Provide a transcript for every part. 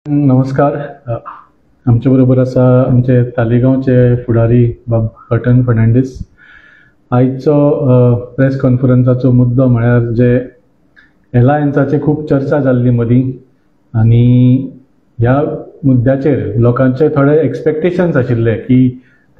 नमस्कार. आमच्या बरोबर आसा आमचे तालिगांवचे फुडारी बाब हटन फर्नांडीस. आयचो प्रेस कॉन्फरन्साचो मुद्दो म्हळ्यार जे एलायन्साचे खूब चर्चा जाल्ली मदीं आनी ह्या मुद्द्याचेर लोकांचे थोडे एक्सपेक्टेशन्स आशिल्ले की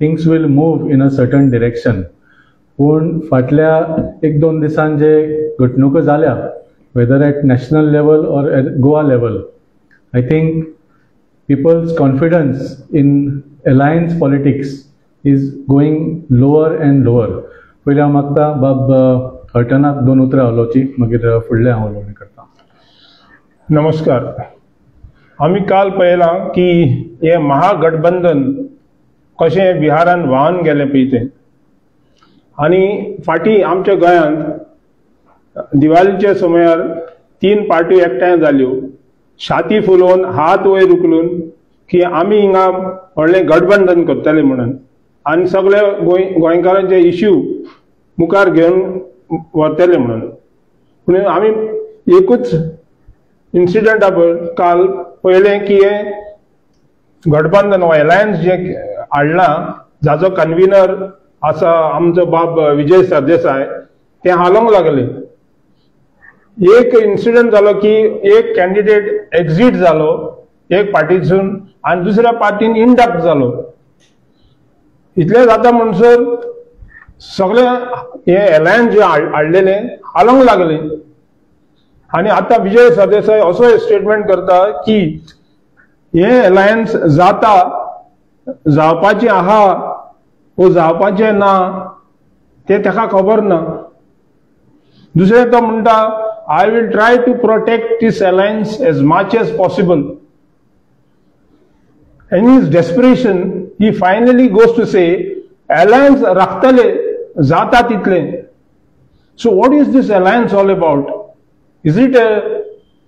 things will move in a certain direction. पूण फाटल्या एक दोन दिसान जे घडणुको जाल्या whether at national level or at Goa level, I think people's confidence in alliance politics is going lower and lower. पहिले हांव मागता बाब हटनाक दोन उतरां उलोवची, मागीर फुडलें हांव उलोवणी करता. नमस्कार. आमी काल पळयलां की हे महागठबंधन कशें बिहारान व्हांवन गेलें पळय तें. आनी फाटीं आमच्या गोंयांत दिवाळीच्या समयार 3 पार्टी एकठांय जाल्यो, छाती फुलोवन हात वयर उखलून की आमी हिंगा व्हडलें गठबंधन करतले म्हणून आनी सगळे गोंयकारांचे इश्यू मुखार घेवन व्हरतले म्हणून. पूण आमी एकूच इन्सिडंट काल पळयलें की हे गठबंधन वा एलायन्स जे हाडलां जाचो कन्व्हिनर आसा आमचो बाब विजय सरदेसाय, ते हालोंक लागले. एक इन्सिडंट जालो की एक कॅन्डिडेट एक्झिट जालो एक पार्टीसून आनी दुसऱ्या पार्टीन इंडक्ट जालो. इतलें जाता म्हणसर सगळे हे एलायन्स जे हाडलेले हालोंक लागले. आनी आतां विजय सरदेसाय असो स्टेटमेंट करता की हे एलायन्स जावपाचें आहा वो जावपाचें ना तें ताका खबर ना. दुसरें तो म्हणटा I will try to protect this alliance as much as possible. In his desperation, he finally goes to say, alliance raktale zata title. So what is this alliance all about? Is it a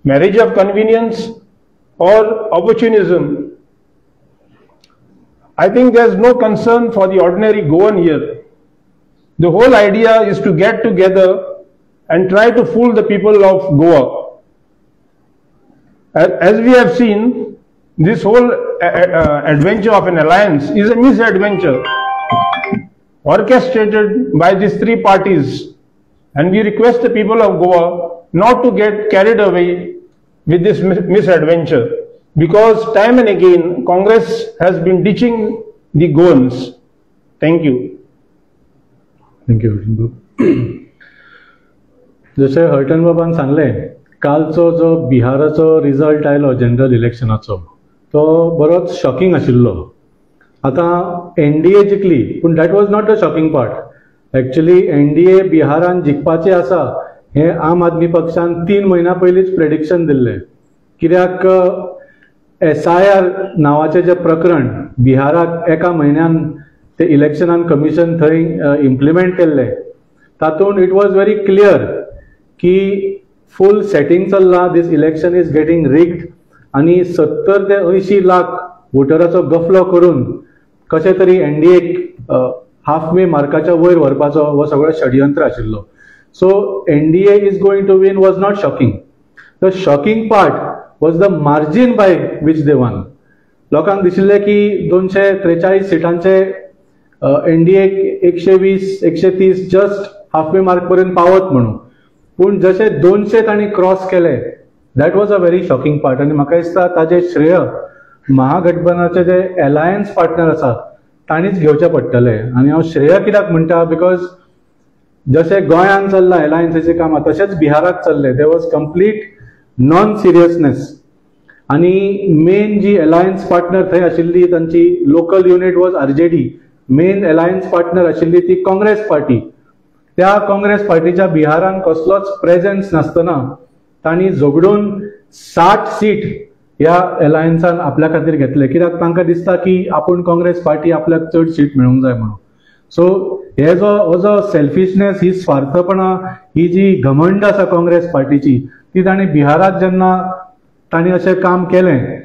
marriage of convenience or opportunism? I think there's no concern for the ordinary Goan here. The whole idea is to get together and try to fool the people of Goa. As we have seen, this whole adventure of an alliance is a misadventure orchestrated by these 3 parties, and we request the people of Goa not to get carried away with this misadventure, because time and again Congress has been ditching the Goans. Thank you. Thank you. जशें हटन बाबान सांगलें, कालचो जो बिहाराचो result आयलो general इलेक्शनाचो तो बरोच shocking आशिल्लो. आतां NDA जिखली, पूण that was not the shocking part. Actually NDA बिहारान जिखपाचें आसा हें आम आदमी पक्षान 3 म्हयन्या पयलींच प्रेडिक्शन दिल्लें. कित्याक SIR नांवाचें जें प्रकरण बिहाराक एका म्हयन्यान ते इलेक्शनान कमिशन थंय इम्प्लिमेंट केल्लें, तातूंत इट वॉज व्हेरी क्लियर की फूल सेटिंग चल्ला, दिस इलेक्शन इज गेटिंग रिग्ड आनी 70 ते 80 लाख वोटराचो गफलो करून कशें तरी एनडीएक हाफ मे मार्काच्या वयर व्हरपाचो हो सगळो षडयंत्र आशिल्लो. So NDA is going to win was not shocking. The shocking part was the margin by which they won. लोकांक दिशिल्लें की 243 सिटांचे एनडीएक 120 130 जस्ट हाफ मे मार्क पर्यंत पावत म्हणून. पूण जशे 200 तांणी क्रॉस केले, that was a very shocking part. आनी म्हाका दिसता ताजें श्रेय महागठबंधनाचे जे एलायन्स पार्टनर आसा तांणीच घेवचें पडटलें. आनी हांव श्रेय कित्याक म्हणटा, बिकॉज जशें गोंयांत चल्लां एलायन्साचें कामां तशेंच बिहाराक चल्लें. There was complete non seriousness. आनी मेन जी एलायन्स पार्टनर थंय आशिल्ली तांची local unit was RJD. Main alliance partner आशिल्ली ती काँग्रेस पार्टी. त्या काँग्रेस पार्टीच्या बिहारान कसलोच प्रेझेन्स नासतना तांणी झगडून 60 सीट ह्या एलायन्सान आपल्या खातीर घेतले, कित्याक तांकां दिसता की आपूण काँग्रेस पार्टी आपल्याक चड सीट मेळूंक जाय म्हणून. सो हे जो सेल्फिशनेस, ही स्वार्थपणा, ही जी घमंड आसा काँग्रेस पार्टीची, ती तांणी बिहारात जेन्ना तांणी अशें काम केलें,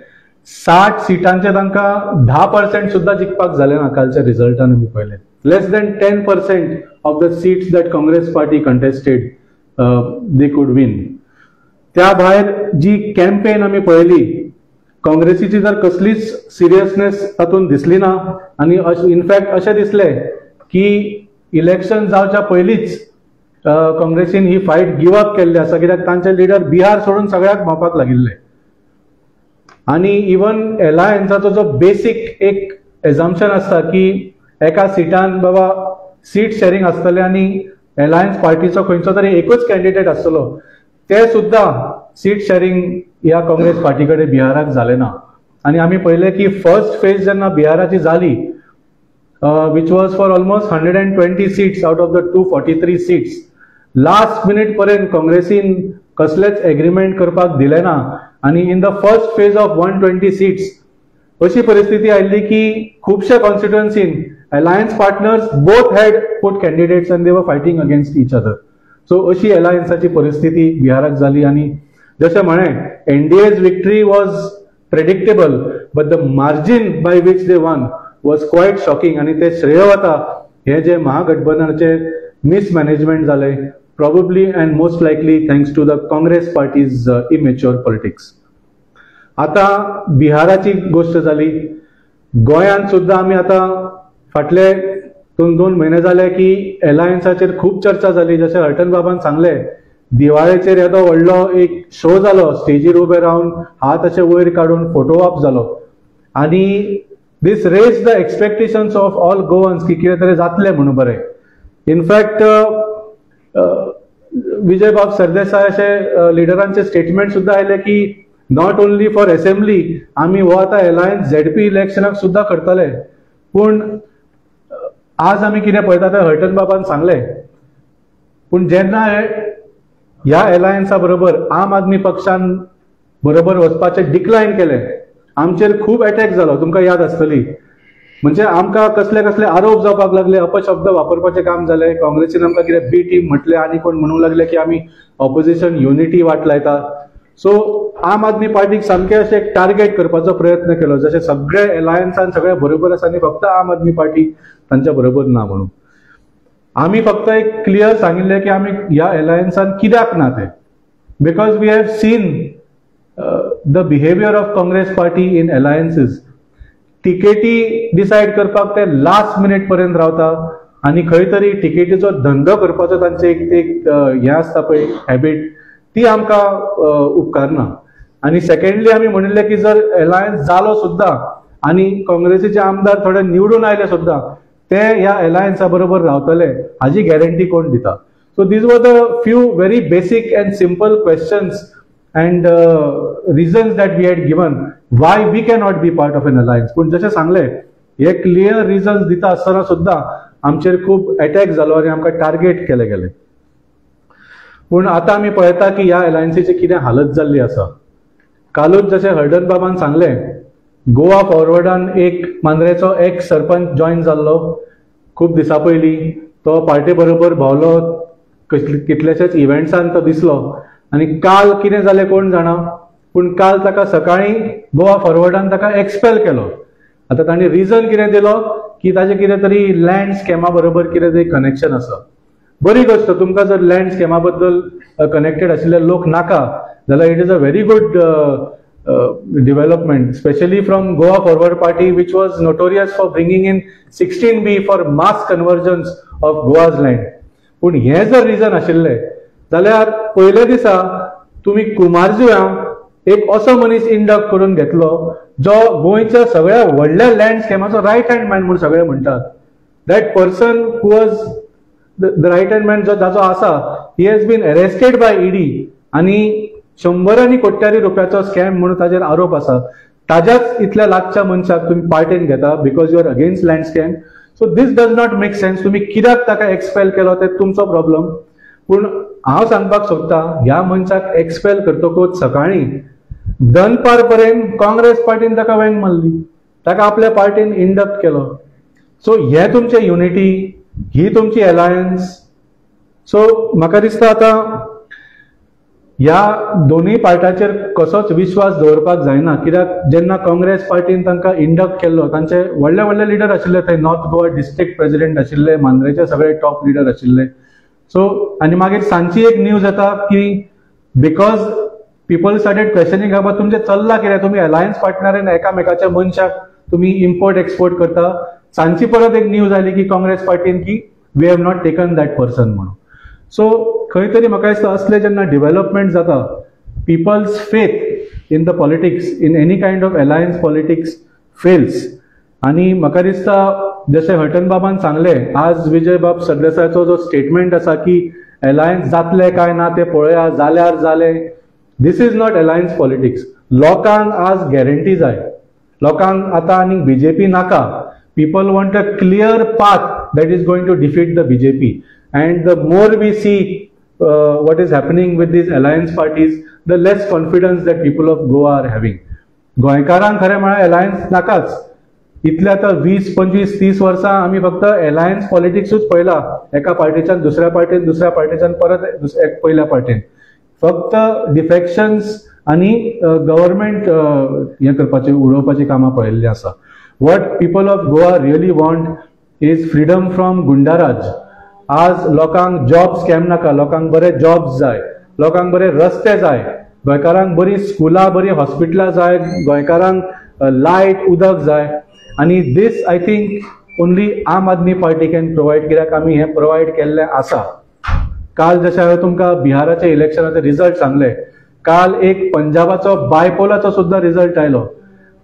60 सीटांचे तांकां 10% सुद्दां जिखपाक जालें ना. कालच्या रिजल्टान आमी पळयलें, less than 10% of the seats that Congress party contested they could win. त्या भायर जी कॅम्पेन आमी पळयली काँग्रेसीची जर कसलीच सिरियसनेस तातूंत दिसली ना आनी इनफॅक्ट अशें दिसलें की इलेक्शन जावच्या पयलींच काँग्रेसीन ही फायट गिव अप केल्ली आसा, कित्याक तांचे लिडर बिहार सोडून सगळ्याक भोंवपाक लागिल्ले. आनी इवन एलायन्साचो जो बेसीक एक एझम्पशन आसता की एका सिटान बाबा सीट शेअरिंग आसतलें आनी एलायन्स पार्टीचो खंयचो तरी एकूच कॅन्डिडेट आसतलो, ते सुद्दां सीट शेअरिंग ह्या काँग्रेस पार्टी कडेन बिहाराक जालें ना. आनी आमी पळयलें की फर्स्ट फेज जेन्ना बिहाराची जाली, which was for almost 120 seats out of the 243 seats, last minute पर्यंत काँग्रेसीन कसलेच एग्रीमेंट करपाक दिले ना. आनी in the first phase of 120 seats अशी परिस्थिती आयिल्ली की खुबशे कॉन्स्टिट्युएन्सीन alliance partners both had put candidates and they were fighting against each other. So अशी अलायन्साची परिस्थिती बिहाराक जाली. आनी जशें म्हळें, NDA's victory was predictable, but the margin by which they won was quite shocking. आनी ते श्रेय वता हे जे महागठबंधनाचे मिसमॅनेजमेंट जाले, probably and most likely thanks to the Congress party's immature politics. आता बिहाराची गोष्ट जाली, गोंयांत सुद्दां आमी आतां फाटले 2 म्हयने जाले की एलायन्साचेर खूब चर्चा जाली. जशें हर्टन बाबान सांगलें, दिवाळेचेर येदो व्हडलो एक शो जालो, स्टेजीर उबे रावन हात अशे वयर काडून फोटो ऑप जालो. आनी this raise the expectations of all Goans की कितें तरी जातलें म्हणून बरें. इनफॅक्ट विजय बाब सरदेसाय अशे लिडरांचे स्टेटमेंट सुद्दां आयले की नॉट ओन्ली फॉर असेंब्ली, आमी हो आतां एलायन्स झेडपी इलेक्शनाक सुद्दां करतले. पूण आज आमी कितें पळयता तें हर्टन बाबान सांगलें, पूण जेन्ना ह्या एलायन्सा बरोबर आम आदमी पक्षान बरोबर वचपाचें डिक्लायन केलें, आमचेर खूब अटॅक जालो. तुमकां याद आसतली, म्हणजे आमकां कसले कसले आरोप जावपाक लागले, अपशब्द वापरपाचें काम जालें. काँग्रेसीन आमकां कितें बी टीम म्हटलें आनी कोण म्हणूंक लागले की आमी ऑपोजिशन युनिटी वाट लायता. सो आम आदमी पार्टीक सामकें अशें एक टार्गेट करपाचो प्रयत्न केलो, जशें सगळे एलायन्सान सगळे बरोबर आसा आनी फक्त आम आदमी पार्टी तांच्या बरोबर ना म्हणून. आमी फक्त एक क्लियर सांगिल्लें की आमी ह्या एलायन्सान कित्याक ना तें, because we have seen the behaviour of Congress party in alliances. टिकेटी डिसायड करपाक ते लास्ट मिनिट पर्यंत रावता आनी खंय तरी टिकेटीचो धंदो करपाचो तांचे एक हें आसता पळय हॅबीट, ती आमकां उपकारना. आनी सेकंडली आमी म्हणिल्लें की जर एलायन्स जालो सुद्दां आनी काँग्रेसीचे आमदार थोडे निवडून आयले सुद्दां, ते ह्या एलायन्सा बरोबर रावतले हाजी गॅरंटी कोण दिता. So these were the few very basic and simple questions and reasons that we had given why we cannot be part of an alliance. पूण जशें सांगलें, हे क्लियर रिजन्स दिता आसतना सुद्दां आमचेर खूब अटॅक जालो आनी आमकां टार्गेट केले गेले. पूण आतां आमी पळयता की ह्या एलायन्सीची कितें हालत जाल्ली आसा. कालूच जशें हर्टन बाबान सांगलें, गोवा फॉरवर्डान एक मांद्रेचो एक्स सरपंच जॉयन जाल्लो खूब दिसां पयलीं. तो पार्टी बरोबर भोंवलो, कितलेशेच इव्हेंट्सान तो दिसलो. आनी काल कितें जालें कोण जाणा, पूण काल ताका सकाळीं गोवा फॉरवर्डान ताका एक्सपेल केलो. आतां तांणी रिजन कितें दिलो की ताजें कितें तरी लँड स्कॅमा बरोबर कितें तरी कनेक्शन आसा. बरी गोष्ट, तुमकां जर लँड स्कॅमा बद्दल कनेक्टेड आशिल्ले लोक नाका जाल्यार it is a very good development, specially from Goa forward party which was notorious for bringing in 16B for mass convergence of Goa's land. पूण हें जर रिजन आशिल्लें जाल्यार पयल्या दिसा तुमी कुमारजुव्या एक असो मनीस इंडक्ट करून घेतलो जो गोंयच्या सगळ्या व्हडल्या लँड स्कॅमाचो रायट हँड मॅन म्हणून सगळे म्हणटात. That person who was the right hand man जाचो आसा, he has been arrested by ED आनी 100 कोट्यांनी रुपयाचो स्कॅम म्हणून ताजेर आरोप आसा. ताज्याच इतल्या लागच्या मनशाक तुम्ही पार्टेन घेता because you are against land scam. So this does not make sense. तुम्ही कित्याक ताका एक्सपेल केलो ते तुमचो प्रॉब्लम. पूण हांव सांगपाक सोदता, ह्या मनशाक एक्सपेल करतकूच सकाळीं दनपार पर्यंत काँग्रेस पार्टीन ताका वेंग मारली, ताका आपल्या पार्टीन इंडक्ट केलो. सो हे तुमचे युनिटी, ही तुमची अलायन्स. सो म्हाका दिसता आतां ह्या दोनूय पार्टाचेर कसोच विश्वास दवरपाक जायना. कित्याक जेन्ना काँग्रेस पार्टीन तांकां इंडक्ट केल्लो, तांचे व्हडले व्हडले लिडर आशिल्ले, थंय नॉर्थ गोवा डिस्ट्रिक्ट प्रेसिडेंट आशिल्ले, मांद्रेचे सगळे टॉप लिडर आशिल्ले. सो आनी मागीर सांजची एक न्यूज येता की because people started questioning about तुमचे चल्ला कितें, तुमी अलायन्स पार्टनरान एकामेकाच्या मनशाक तुमी इम्पोर्ट एक्सपोर्ट करता. सांची परत एक न्यूज आली की काँग्रेस पार्टीन की we have not taken that person म्हणून. सो खंय तरी म्हाका दिसता असले जेन्ना डेव्हलपमेंट जाता, people's faith in the politics, in any kind of alliance politics fails. आणि म्हाका दिसता जशें हटन बाबान सांगले, आज विजय बाब सरदेसायचो जो स्टेटमेंट आसा की अलायन्स जातले काय ना ते पळया, जाल्यार जाले. दिस इज नॉट अलायन्स पॉलिटिक्स. लोकांक आज गॅरंटी जाय, लोकांक आतां आनी बीजेपी नाका. People want a clear path that is going to defeat the BJP, and the more we see what is happening with these alliance parties, the less confidence that people of Goa are having. गोंयकारांक खरें म्हळ्यार alliance नाकाच. इतले आतां 20-25-30 वर्सां आमी फक्त alliance पॉलिटिक्सूच पळयला, एका पार्टीच्यान दुसऱ्या पार्टीन, दुसऱ्या पार्टीच्यान परत पयल्या पार्टीन. फक्त डिफेक्शन्स आनी गव्हर्मेंट हें करपाची, उडोवपाची कामां पळयल्लीं आसा. What people of Goa really want is freedom from goonda raj. आज लोकांक जॉब स्कॅम नाका, लोकांक बरे जॉब्स जाय, लोकांक बरे रस्ते जाय, गोंयकारांक बरी स्कुलां, बरी हॉस्पिटलां जाय, गोंयकारांक लायट, उदक जाय. आनी दीस आय थिंक ओन्ली आम आदमी पार्टी कॅन प्रोवायड, कित्याक आमी हें प्रोवायड केल्लें आसा. काल जशें हांवें तुमकां बिहाराचे इलेक्शनाचे रिजल्ट सांगले, काल एक पंजाबाचो बायपोलाचो सुद्दां रिजल्ट आयलो,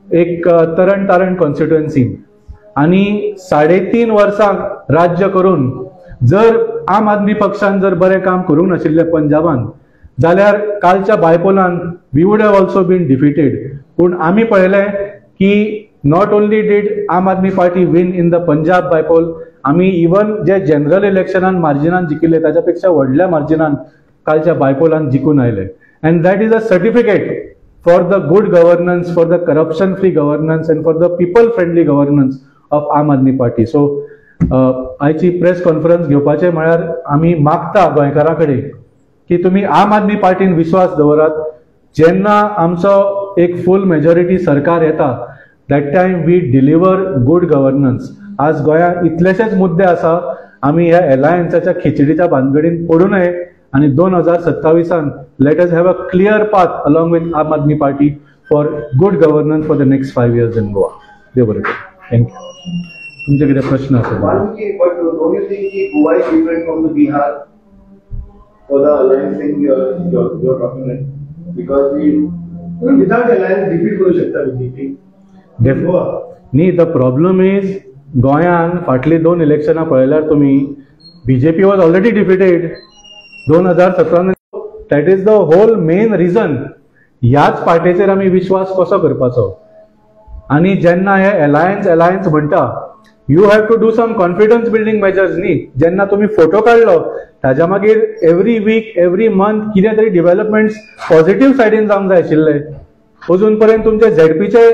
एक तरण तारण कॉन्स्टिट्युएन्सी. आणि 3.5 वर्सां राज्य करून जर आम आदमी पक्षान जर बरें काम करूंक नाशिल्लें पंजाबान, जाल्यार कालच्या बायपोलान we would have also been defeated. पूण आमी पळयलें की not only did Aam Aadmi party win in the Punjab बायपोल, आमी इवन जे जनरल इलेक्शनान मार्जिनान जिखिल्ले ताच्या पेक्षा व्हडल्या मार्जिनान कालच्या बायपोलान जिखून आयले. And that is a certificate for the good governance, for the corruption free governance, and for the people friendly governance of Aam Aadmi Party. So आयची प्रेस कॉन्फरन्स घेवपाचे म्हळ्यार आमी मागता गोंयकारां कडेन की तुमी आम आदमी पार्टीन विश्वास दवरात. जेन्ना आमचो एक फूल मेजॉरिटी सरकार येता, that time we deliver good governance. आज गोंयांत इतलेशेच मुद्दे आसा, आमी ह्या अलायन्साच्या खिचडीच्या भानगडीन पडू नये. आणि 2027 let us have a clear path along with Aam Aadmi Party for good governance for the next 5 years in Goa. Devaru. Thank you. तुमचे किती प्रश्न असेल? But don't you think Goa is different from the Bihar for the alliance thing you're talking about? Because we without alliance defeat करू शकता BJP. Goa. नी, the problem is गोंयान फाटली 2 इलेक्शनां पळयल्यार तुमी BJP was already defeated 2017. That is the whole main reason. ह्याच पार्टीचेर आमी विश्वास कसो करपाचो? आणि जेन्ना हे अलायन्स म्हणटा, you have to do some confidence building measures न्ही. जेन्ना तुम्ही फोटो काडलो ताज्या मागीर एवरी वीक, एवरी मंथ कितें तरी डेव्हलपमेंट्स पॉझिटिव्ह सायडीन जावंक जाय आशिल्ले. अजून पर्यंत तुमचे झेडपीचे